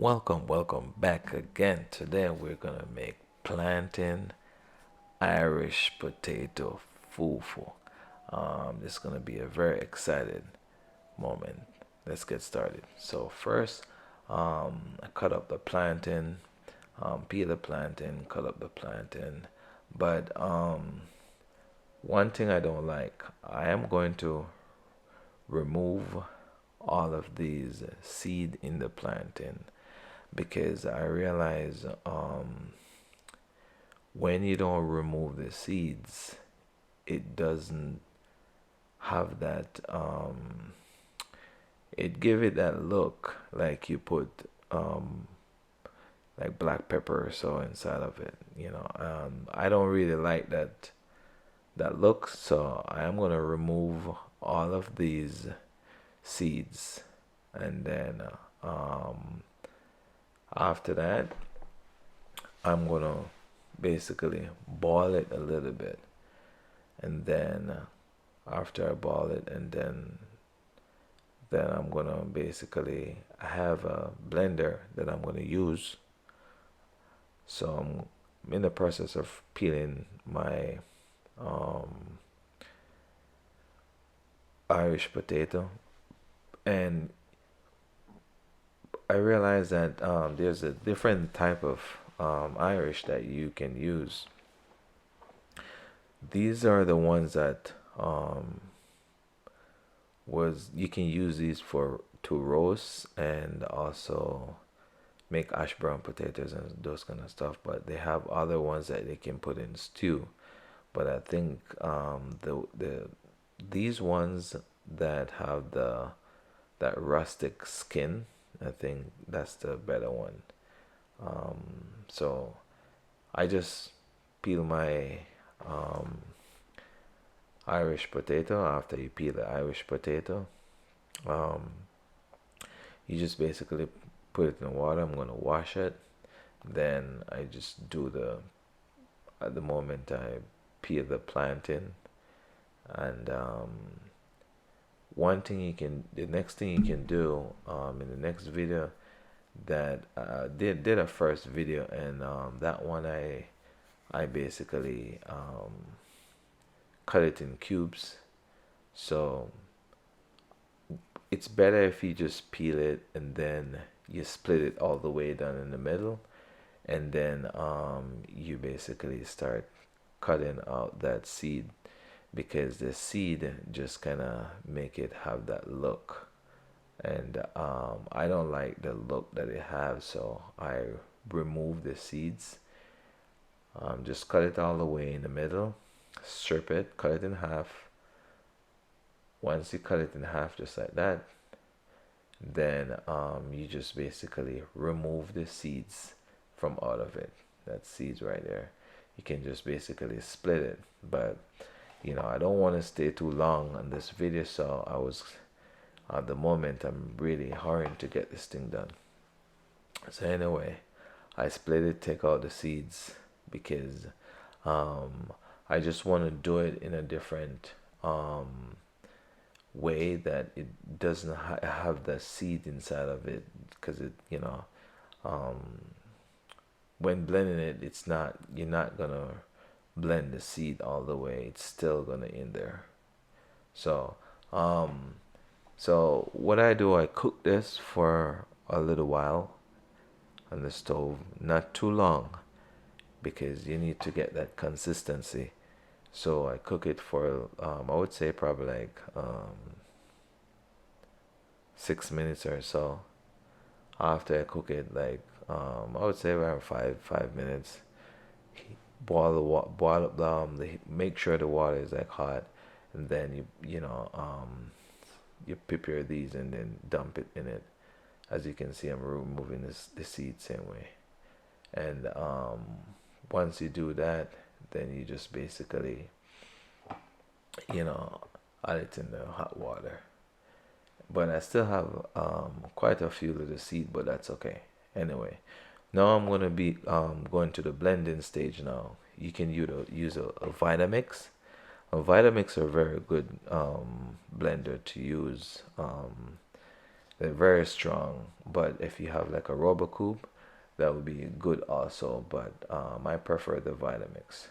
Welcome back again. Today we're gonna make plantain Irish potato fufu. This is gonna be a very excited moment. Let's get started. So first, I cut up the plantain, peel the plantain, cut up the plantain. But one thing I don't like, I am going to remove all of these seed in the plantain because I realize when you don't remove the seeds, it doesn't have that. It give it that look like you put like black pepper or so inside of it. I don't really like that look, so I am gonna remove all of these seeds, and then after that, I'm gonna basically boil it a little bit, and then after I boil it, and then I'm gonna basically have a blender that I'm gonna use. So I'm in the process of peeling my um, Irish potato, and I realized that there's a different type of Irish that you can use. These are the ones that was you can use these for to roast and also make ash brown potatoes and those kind of stuff. But they have other ones that they can put in stew. But I think these ones that have that rustic skin, I think that's the better one. So I just peel my um, Irish potato. After you peel the Irish potato, um, you just basically put it in the water. I'm gonna wash it. Then I just do at the moment I peel the plantain, and the next thing you can do in the next video that did a first video, and that one I basically cut it in cubes. So it's better if you just peel it and then you split it all the way down in the middle, and then you basically start cutting out that seed because the seed just kind of make it have that look, and I don't like the look that it has, so I remove the seeds. Just cut it all the way in the middle, strip it, cut it in half. Once you cut it in half just like that, then you just basically remove the seeds from out of it. That seeds right there. You can just basically split it. But I don't want to stay too long on this video, so I was at the moment I'm really hurrying to get this thing done. So anyway, I split it, take out the seeds because um, I just want to do it in a different way that it doesn't have the seed inside of it, because um, when blending it, it's not you're not gonna blend the seed all the way. It's still gonna in there. So um, so what I do, I cook this for a little while on the stove, not too long, because you need to get that consistency. So I cook it for I would say probably like 6 minutes or so. After I cook it, like I would say around five minutes. Boil the water, boil up make sure the water is like hot, and then you prepare these and then dump it in it. As you can see, I'm removing the seed same way, and once you do that, then you just basically you know add it in the hot water. But I still have quite a few little seed, but that's okay. Anyway, now I'm gonna be going to the blending stage now. You can use a Vitamix. A Vitamix are a very good blender to use. They're very strong, but if you have like a rubber coupe, that would be good also. But I prefer the Vitamix.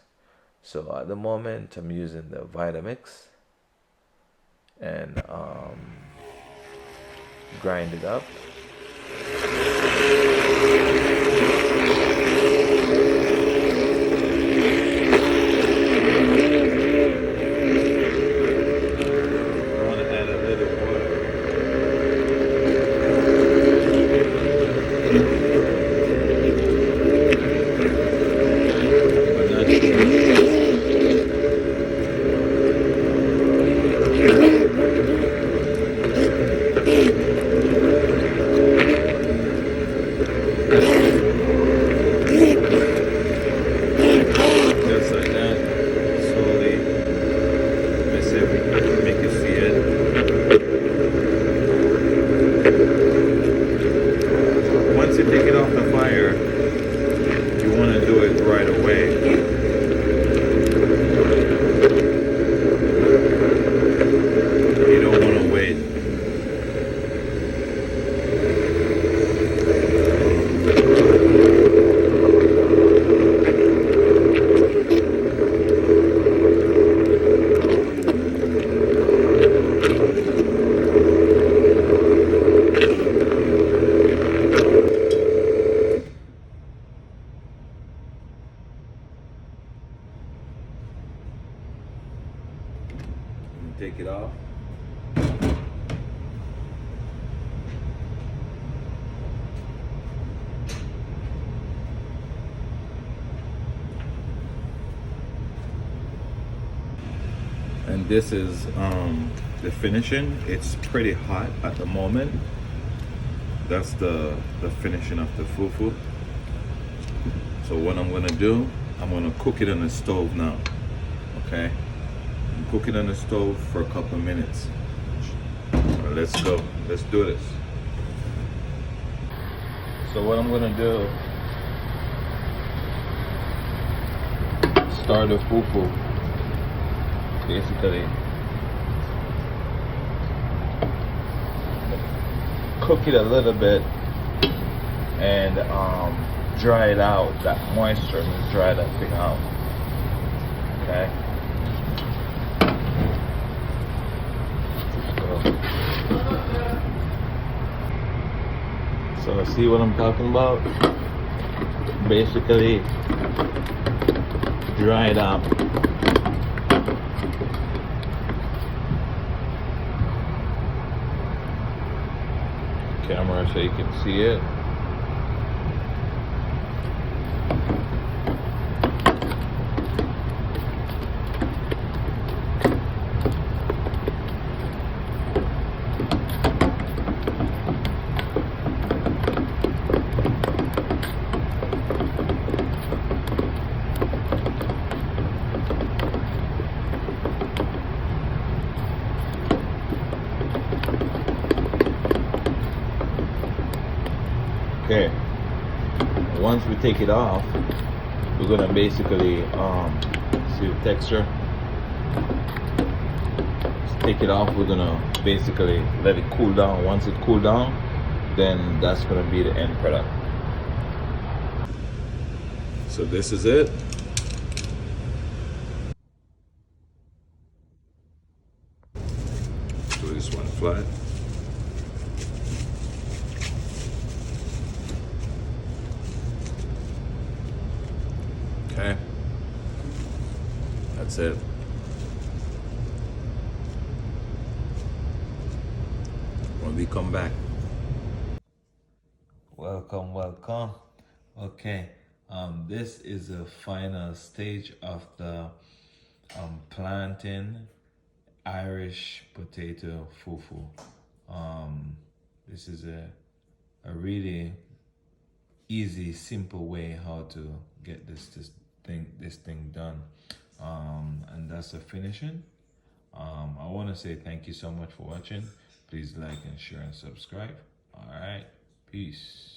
So at the moment, I'm using the Vitamix and grind it up. I want to add a little water, but not too much. Just like that, slowly. Let's see if we can make it see it. Once you take it off the fire, you want to do it right away. You don't want to wait. Take it off. And this is the finishing. It's pretty hot at the moment. That's the finishing of the fufu. So what I'm gonna do, I'm gonna cook it on the stove now. Okay? Cook it on the stove for a couple of minutes. Right, let's go. Let's do this. So what I'm gonna do, start the fufu. Basically, cook it a little bit and dry it out. That moisture, just dry that thing out. Okay. So see what I'm talking about? Basically, dry it out. Camera so you can see it. Okay, once we take it off, we're gonna basically see the texture. Just take it off. We're gonna basically let it cool down. Once it cool down, then that's gonna be the end product. So this is it. Do this one flat. Okay, that's it. When we come back. Welcome, welcome. Okay, this is the final stage of the plantain Irish potato fufu. This is a really easy, simple way how to get this thing done. And that's the finishing. I want to say thank you so much for watching. Please like and share and subscribe. All right, peace.